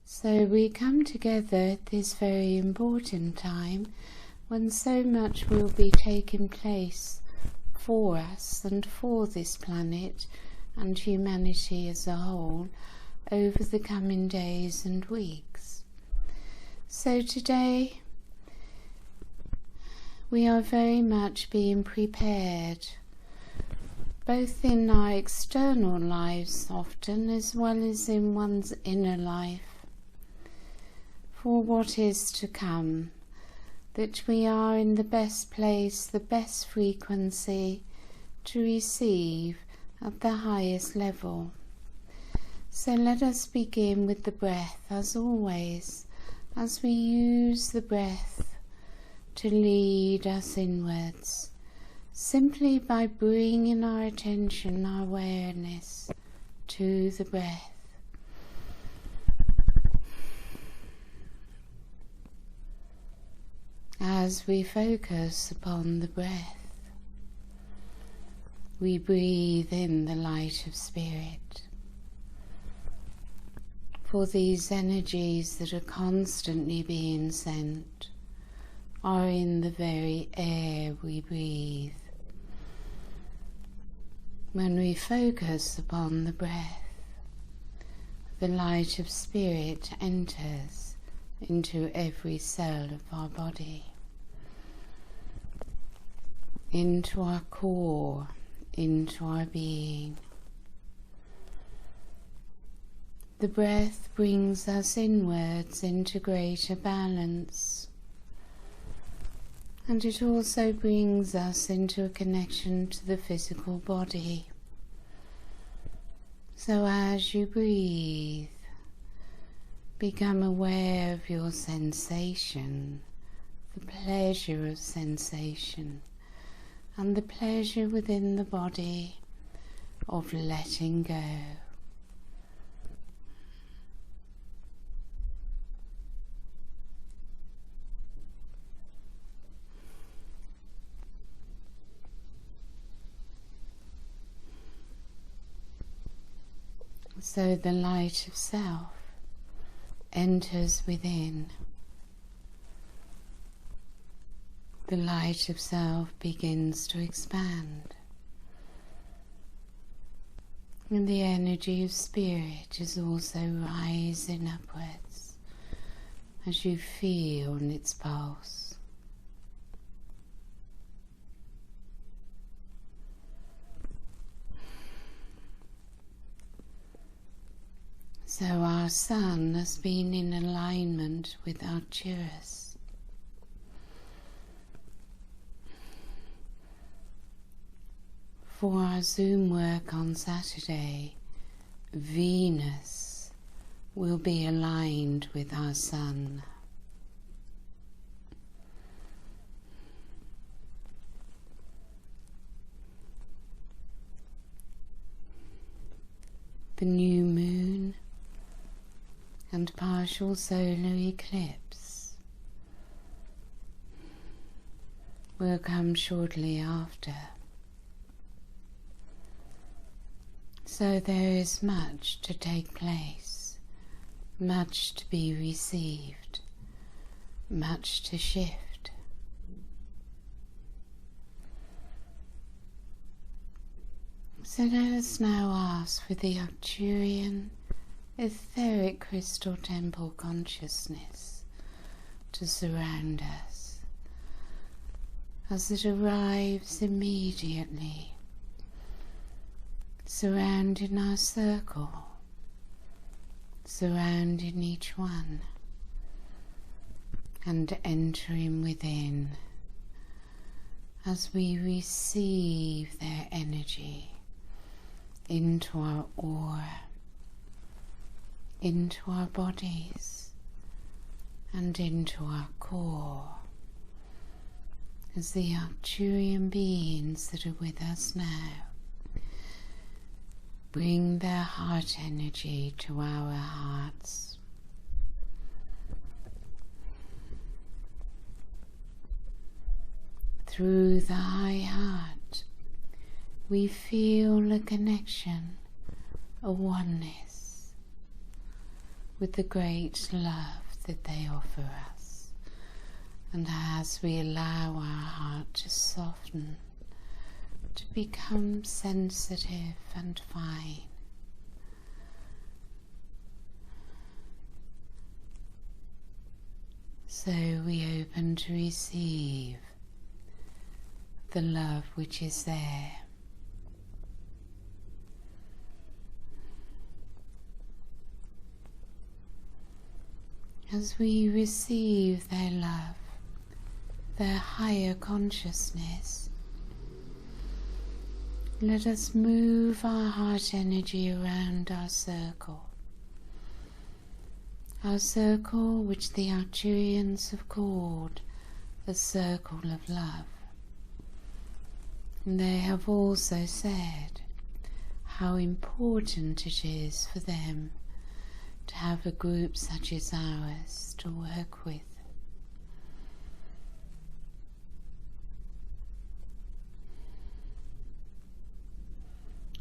So we come together at this very important time when so much will be taking place for us and for this planet and humanity as a whole over the coming days and weeks. So today we are very much being prepared, both in our external lives often as well as in one's inner life, for what is to come, that we are in the best place, the best frequency to receive at the highest level. So let us begin with the breath, as always, as we use the breath to lead us inwards, simply by bringing our attention, our awareness to the breath. As we focus upon the breath, we breathe in the light of spirit. For these energies that are constantly being sent are in the very air we breathe. When we focus upon the breath, the light of spirit enters into every cell of our body, into our core, into our being. The breath brings us inwards into greater balance, and it also brings us into a connection to the physical body. So as you breathe, become aware of your sensation, the pleasure of sensation, and the pleasure within the body of letting go. So the light of self enters within. The light of self begins to expand, and the energy of spirit is also rising upwards as you feel its pulse. So our sun has been in alignment with Arcturus. For our Zoom work on Saturday, Venus will be aligned with our sun. The new moon and partial solar eclipse will come shortly after. So there is much to take place, much to be received, much to shift. So let us now ask for the Arcturian etheric crystal temple consciousness to surround us as it arrives immediately, surrounding our circle, surrounding each one, and entering within as we receive their energy into our aura, into our bodies, and into our core, as the Arcturian beings that are with us now bring their heart energy to our hearts. Through the high heart, we feel a connection, a oneness, with the great love that they offer us. And as we allow our heart to soften, to become sensitive and fine, so we open to receive the love which is there. As we receive their love, their higher consciousness, let us move our heart energy around our circle which the Arcturians have called the circle of love. And they have also said how important it is for them to have a group such as ours to work with.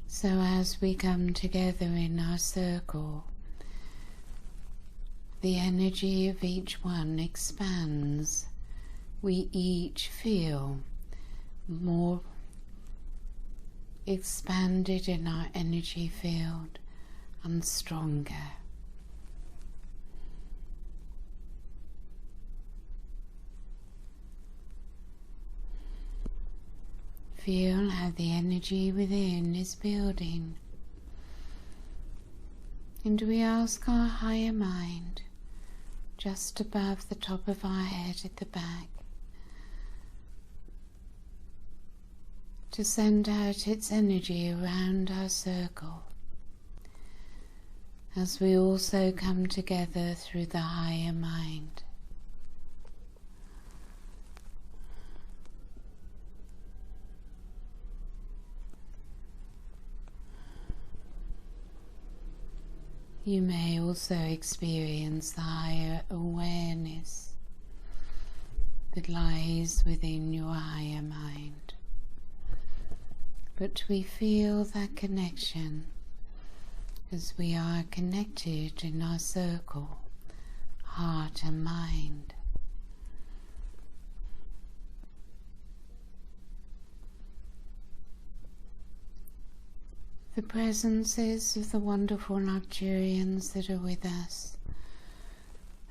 So as we come together in our circle, the energy of each one expands. We each feel more expanded in our energy field and stronger. Feel how the energy within is building. And we ask our higher mind, just above the top of our head at the back, to send out its energy around our circle, as we also come together through the higher mind. You may also experience the higher awareness that lies within your higher mind. But we feel that connection as we are connected in our circle, heart and mind. The presences of the wonderful Arcturians that are with us,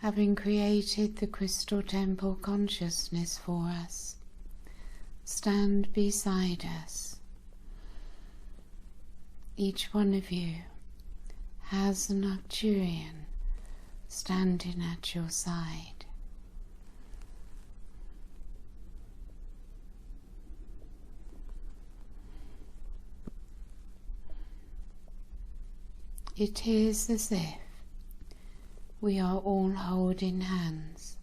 having created the crystal temple consciousness for us, stand beside us. Each one of you has an Arcturian standing at your side. It is as if we are all holding hands,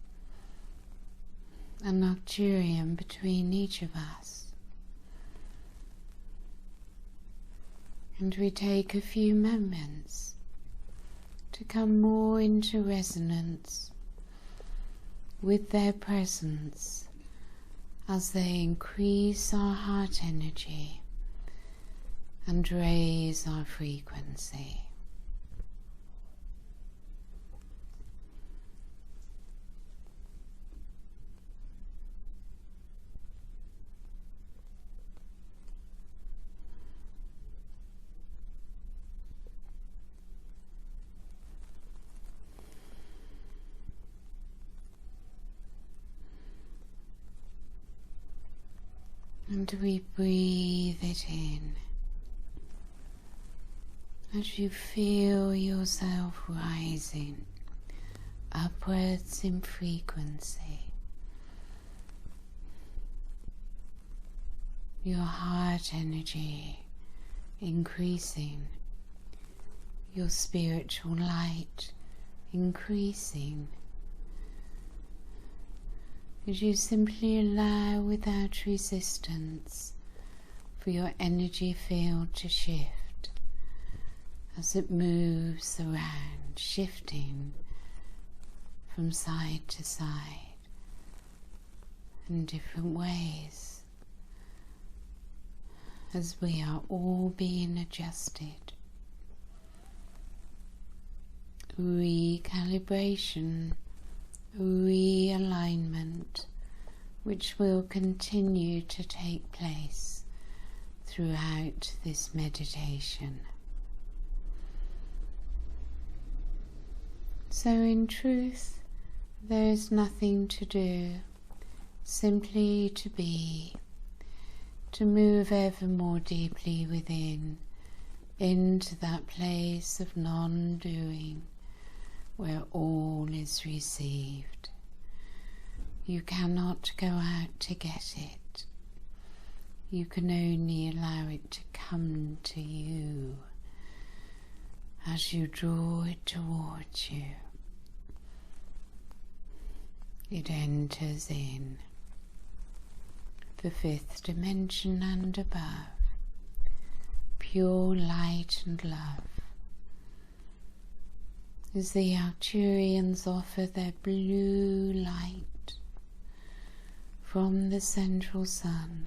an Arcturian between each of us. And we take a few moments to come more into resonance with their presence as they increase our heart energy and raise our frequency. And we breathe it in as you feel yourself rising upwards in frequency. Your heart energy increasing, your spiritual light increasing, as you simply allow without resistance for your energy field to shift as it moves around, shifting from side to side in different ways, as we are all being adjusted recalibration, realignment, which will continue to take place throughout this meditation. So in truth, there is nothing to do, simply to be, to move ever more deeply within, into that place of non-doing, where all is received. You cannot go out to get it. You can only allow it to come to you as you draw it towards you. It enters in the fifth dimension and above, pure light and love, as the Arcturians offer their blue light from the central sun.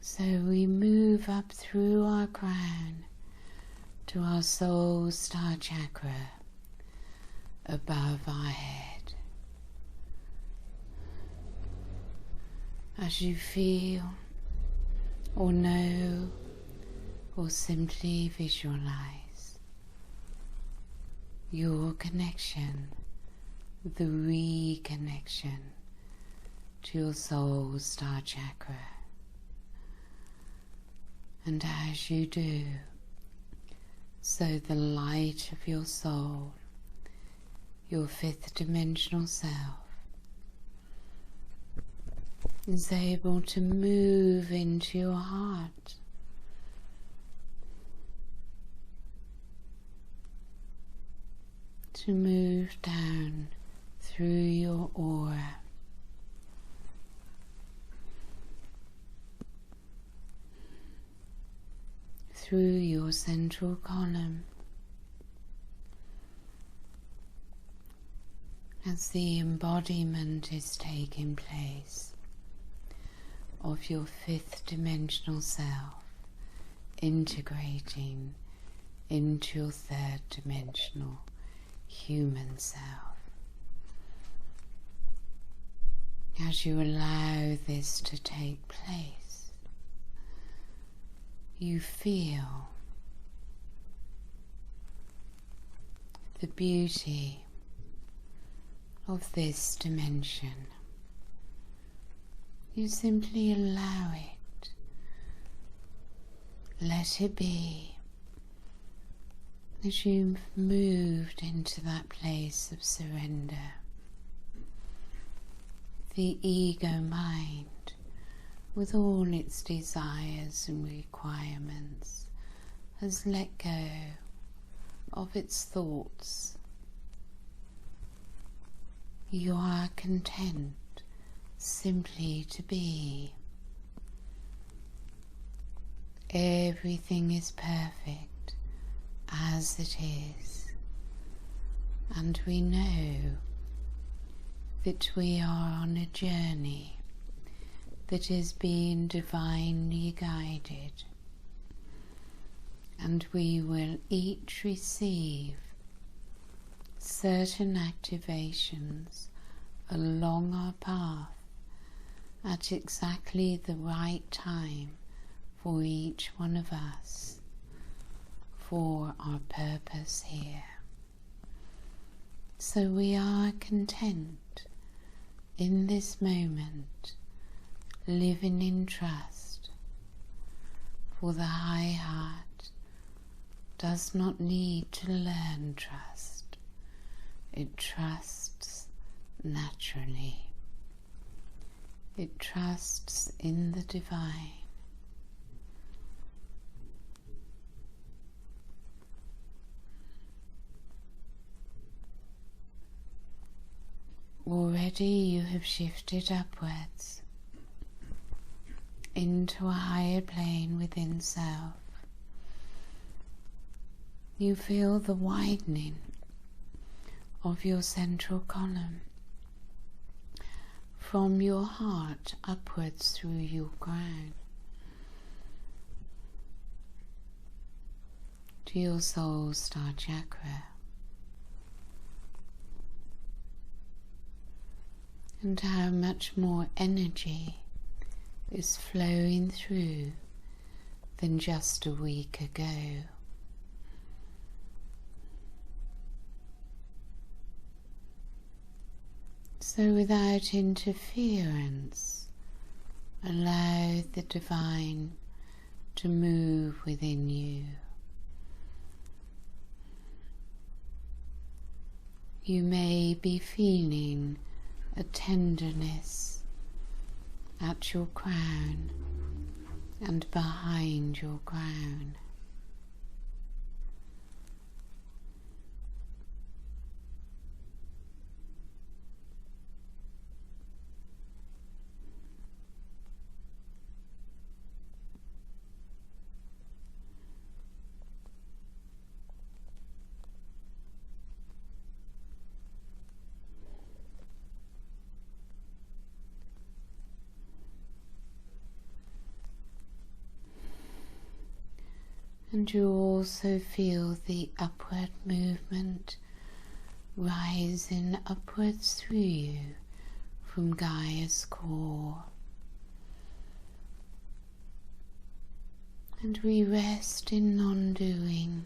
So we move up through our crown to our soul star chakra above our head. As you feel or know or simply visualize your connection, the reconnection to your soul star chakra. And as you do, so the light of your soul, your fifth dimensional self, is able to move into your heart, to move down through your aura, through your central column, as the embodiment is taking place of your fifth dimensional self integrating into your third dimensional human self. As you allow this to take place, you feel the beauty of this dimension. You simply allow it, let it be, as you've moved into that place of surrender. The ego mind, with all its desires and requirements, has let go of its thoughts. You are content simply to be. Everything is perfect as it is, and we know that we are on a journey that is being divinely guided, and we will each receive certain activations along our path at exactly the right time for each one of us, for our purpose here. So we are content in this moment, living in trust, for the high heart does not need to learn trust. It trusts naturally. It trusts in the divine. Already you have shifted upwards into a higher plane within self. You feel the widening of your central column from your heart upwards through your crown to your soul star chakra, and how much more energy is flowing through than just a week ago. So without interference, allow the divine to move within you. You may be feeling a tenderness at your crown and behind your crown. And you also feel the upward movement rising upwards through you from Gaia's core. And we rest in non-doing.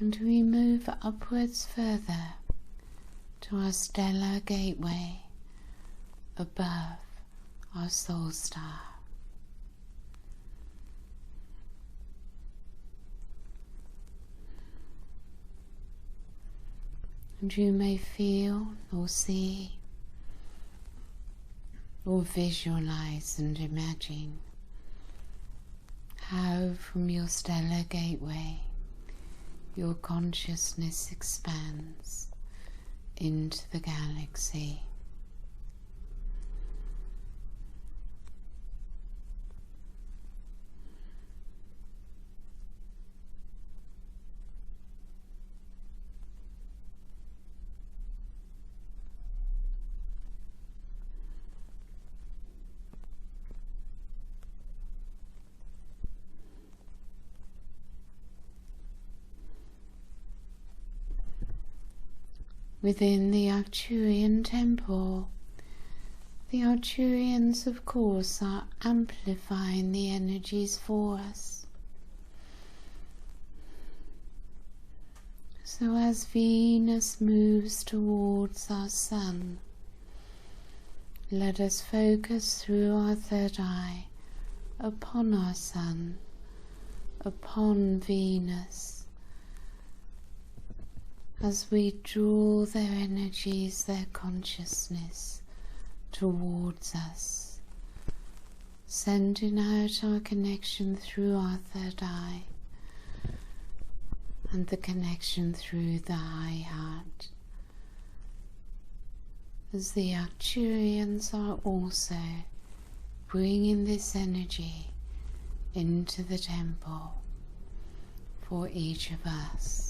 And we move upwards further to our stellar gateway above our soul star. And you may feel or see or visualize and imagine how from your stellar gateway your consciousness expands into the galaxy. Within the Arcturian temple, the Arcturians, of course, are amplifying the energies for us. So as Venus moves towards our sun, let us focus through our third eye upon our sun, upon Venus, as we draw their energies, their consciousness towards us, sending out our connection through our third eye and the connection through the high heart, as the Arcturians are also bringing this energy into the temple for each of us.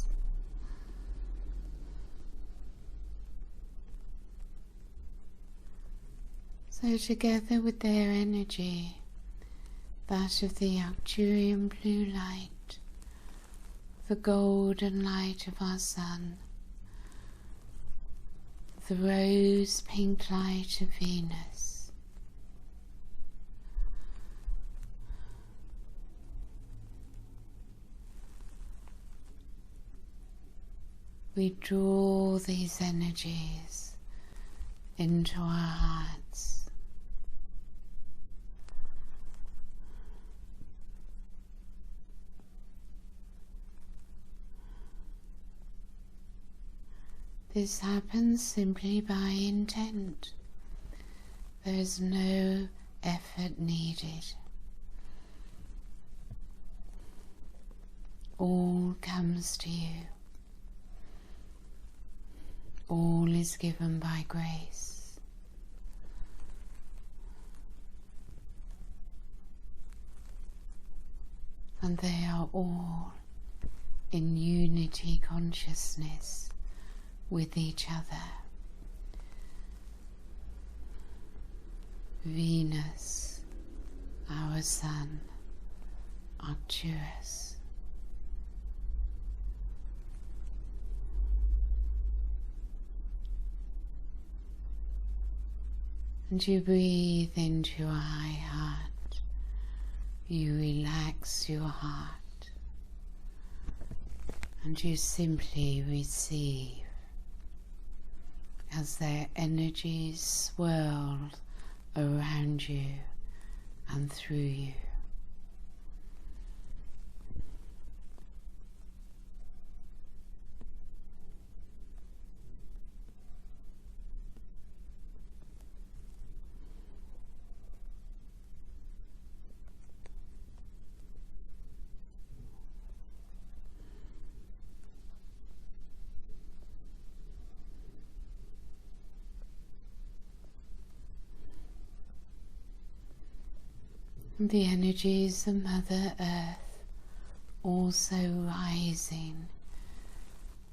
So together with their energy, that of the Arcturian blue light, the golden light of our sun, the rose pink light of Venus, we draw these energies into our hearts. This happens simply by intent, There's no effort needed. All comes to you. All is given by grace. And they are all in unity consciousness with each other. Venus, our sun, Arcturus. And you breathe into your high heart. You relax your heart. And you simply receive as their energies swirl around you and through you. The energies of Mother Earth also rising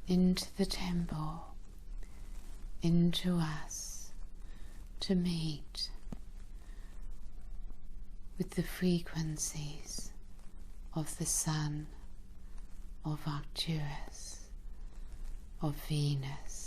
into the temple, into us, to meet with the frequencies of the Sun, of Arcturus, of Venus.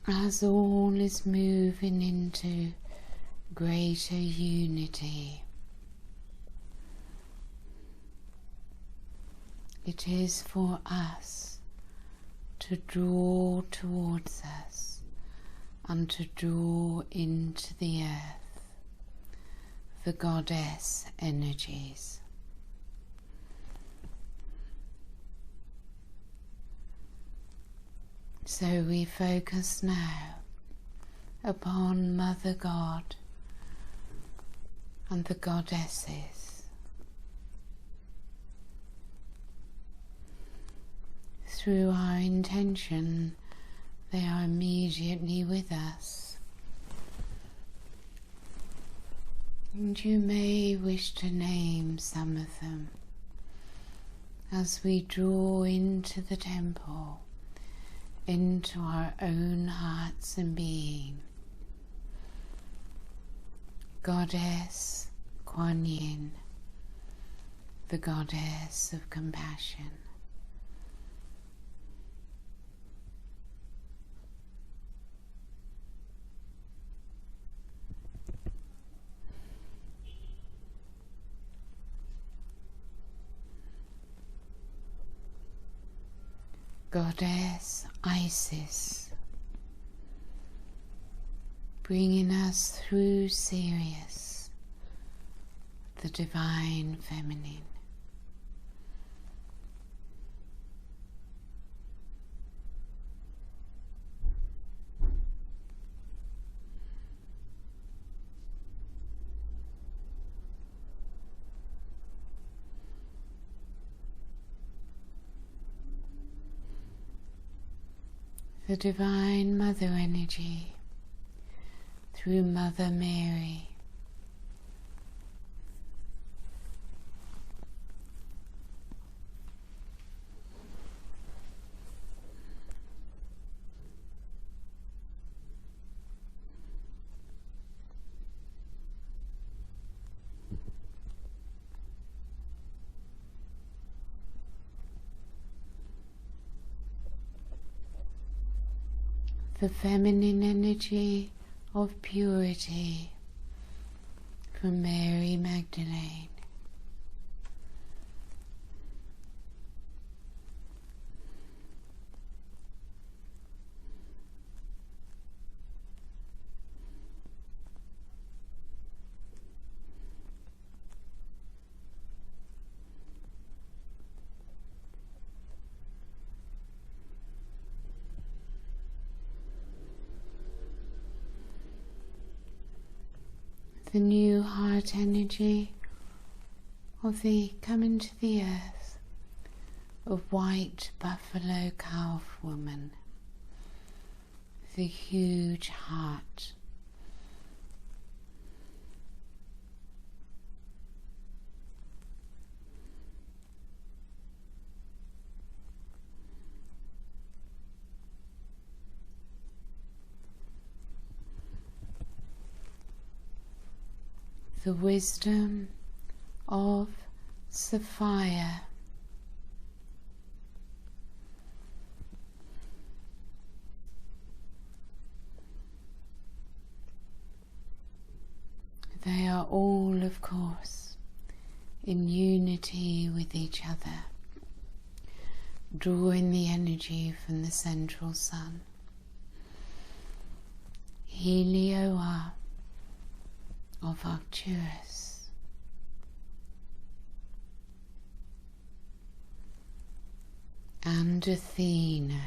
As all is moving into greater unity, it is for us to draw towards us and to draw into the earth the goddess energies. So we focus now upon Mother God and the goddesses. Through our intention, they are immediately with us. And you may wish to name some of them as we draw into the temple, into our own hearts and being. Goddess Kuan Yin, the goddess of compassion. Goddess Isis, bringing us through Sirius, the divine feminine. The Divine Mother Energy through Mother Mary. the feminine energy of purity from Mary Magdalene. The new heart energy of the coming to the earth of white buffalo calf woman, the huge heart. The wisdom of Sapphire. They are all, of course, in unity with each other, drawing the energy from the central sun. Helioa of Arcturus, and Athena,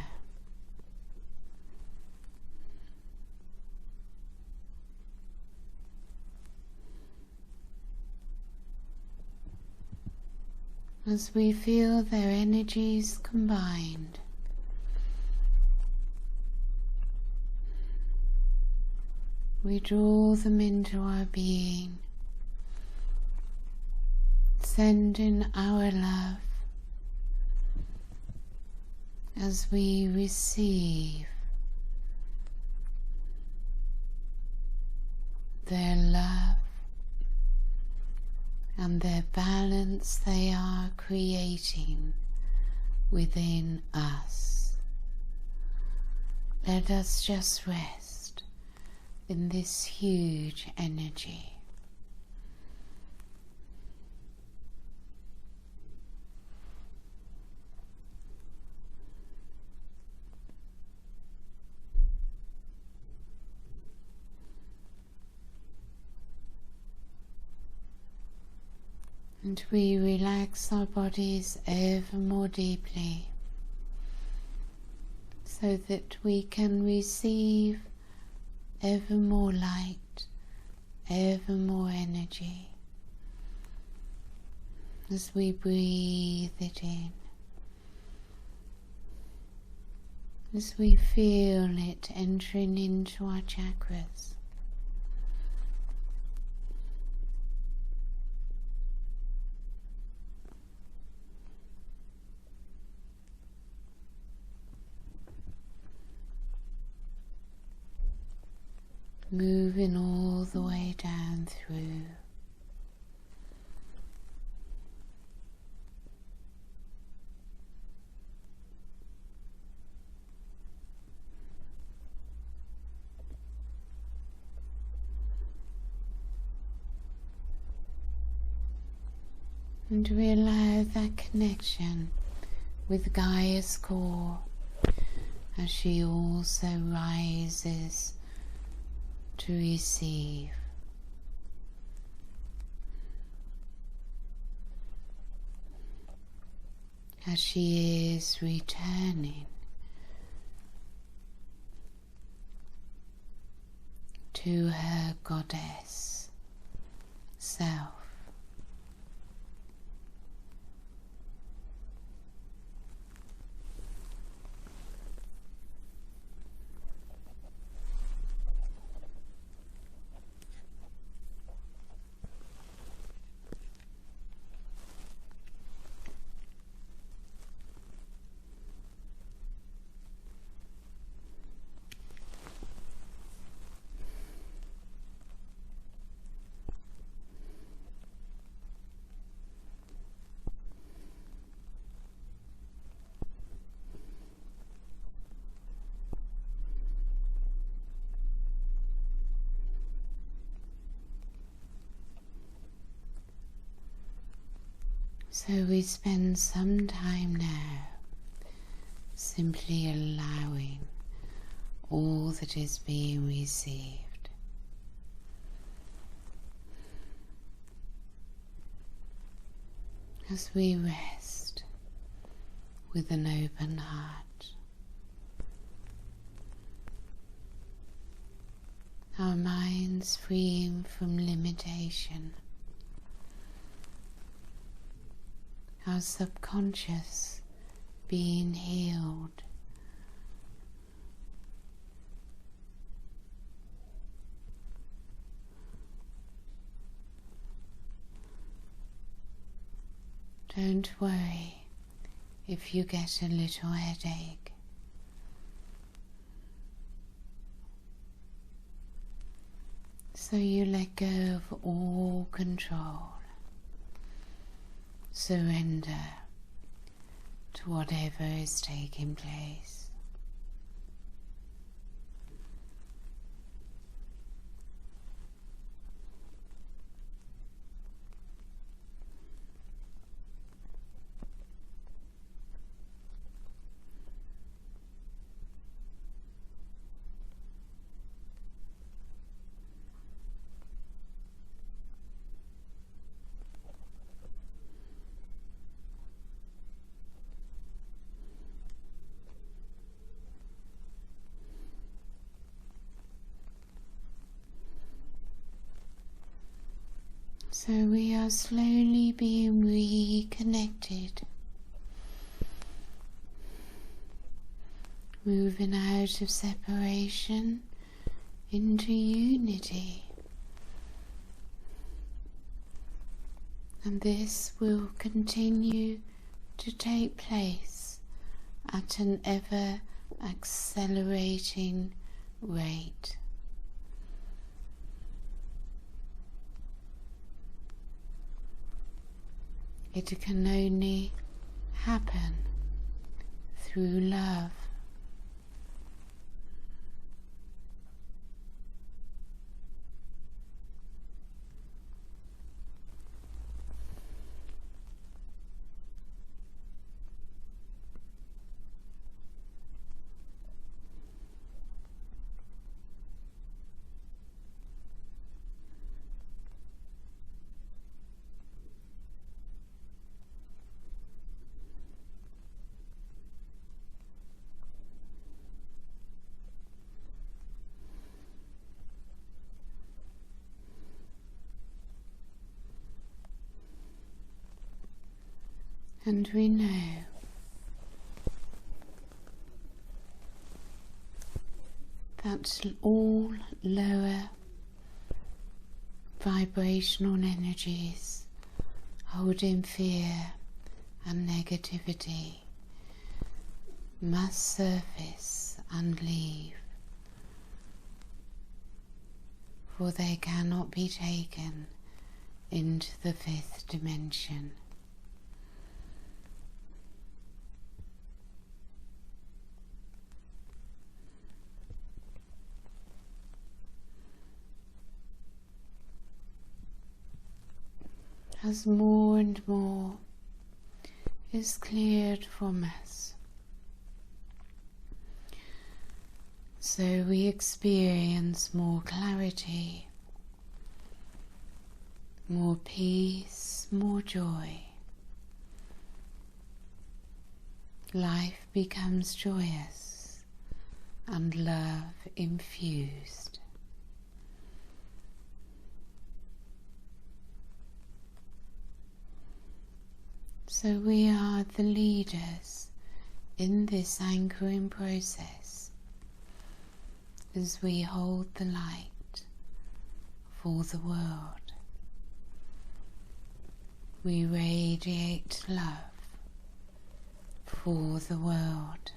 as we feel their energies combined. We draw them into our being, sending our love as we receive their love and their balance they are creating within us. Let us just rest in this huge energy. And we relax our bodies ever more deeply so that we can receive ever more light, ever more energy as we breathe it in, as we feel it entering into our chakras. Moving all the way down through. And we allow that connection with Gaia's core as she also rises to receive. As she is returning to her goddess self. So we spend some time now simply allowing all that is being received. As we rest with an open heart, our minds freeing from limitation, our subconscious being healed, don't worry if you get a little headache. So you let go of all control. Surrender to whatever is taking place. So we are slowly being reconnected, moving out of separation into unity. And this will continue to take place at an ever accelerating rate. It can only happen through love. And we know that all lower vibrational energies holding fear and negativity must surface and leave, for they cannot be taken into the fifth dimension. As more and more is cleared from us, so we experience more clarity, more peace, more joy. Life becomes joyous and love infused. So we are the leaders in this anchoring process as we hold the light for the world. We radiate love for the world,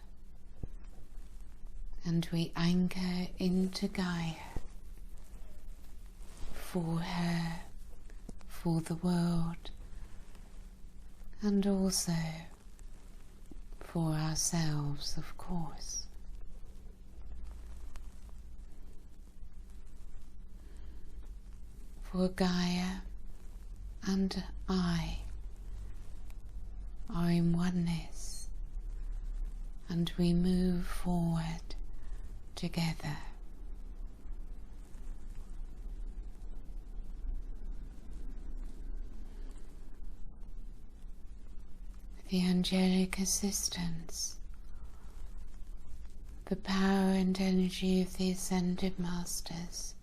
and we anchor into Gaia for her, for the world, and also for ourselves, of course. For Gaia and I are in oneness, and we move forward together. The angelic assistance, the power and energy of the Ascended Masters,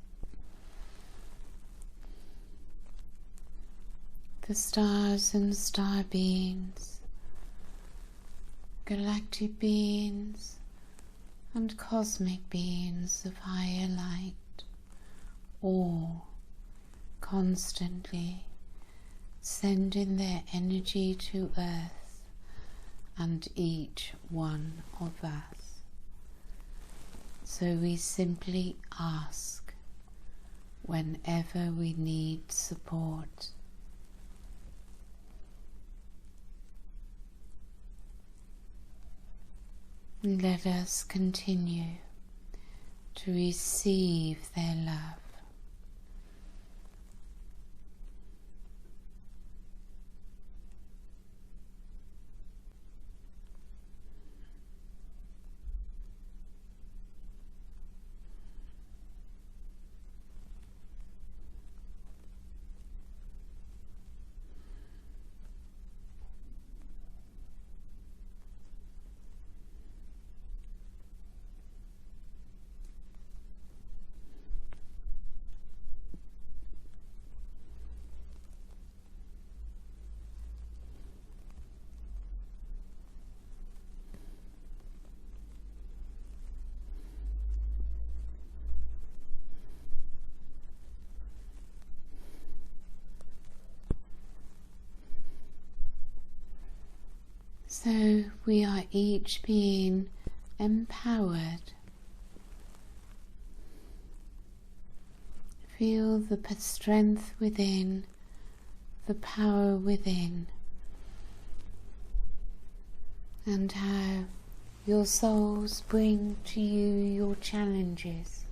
the stars and star beings, galactic beings and cosmic beings of higher light, all constantly sending their energy to Earth and each one of us. So we simply ask whenever we need support. Let us continue to receive their love. So we are each being empowered. Feel the strength within, the power within, and how your souls bring to you your challenges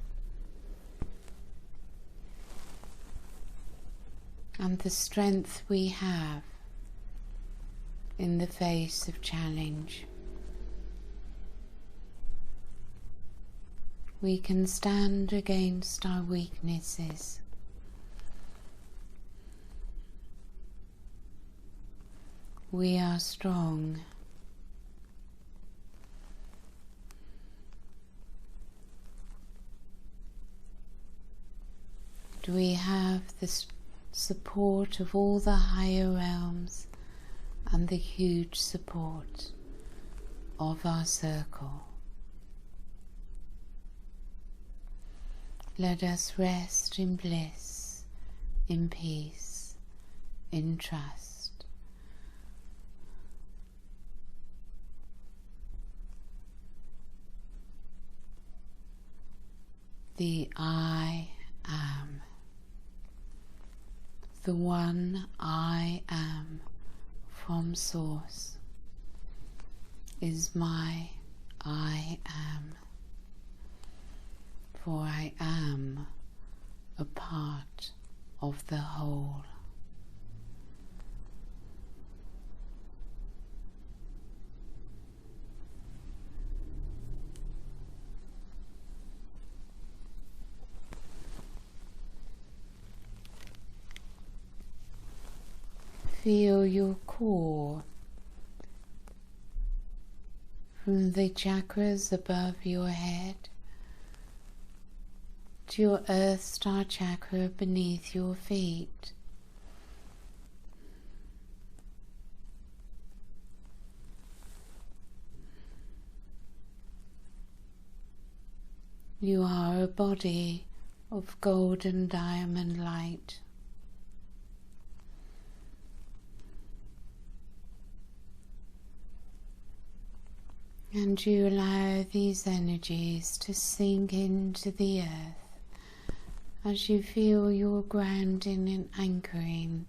and the strength we have in the face of challenge. We can stand against our weaknesses. We are strong. We have the support of all the higher realms and the huge support of our circle. Let us rest in bliss, in peace, in trust. The I am, the one I am from Source, is my I am, for I am a part of the whole. Feel your core from the chakras above your head to your Earth Star chakra beneath your feet. You are a body of golden diamond light. And you allow these energies to sink into the earth as you feel your grounding and anchoring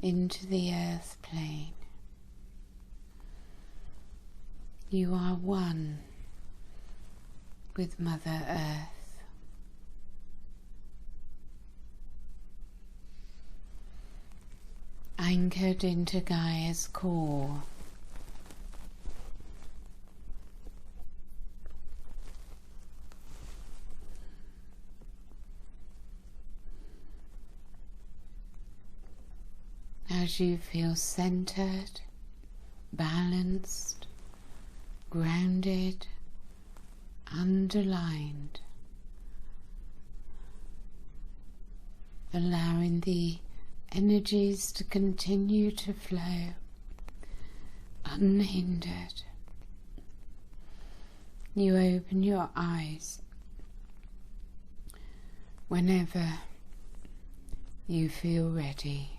into the earth plane. You are one with Mother Earth. Anchored into Gaia's core, as you feel centered, balanced, grounded, underlined, allowing the energies to continue to flow unhindered. You open your eyes whenever you feel ready.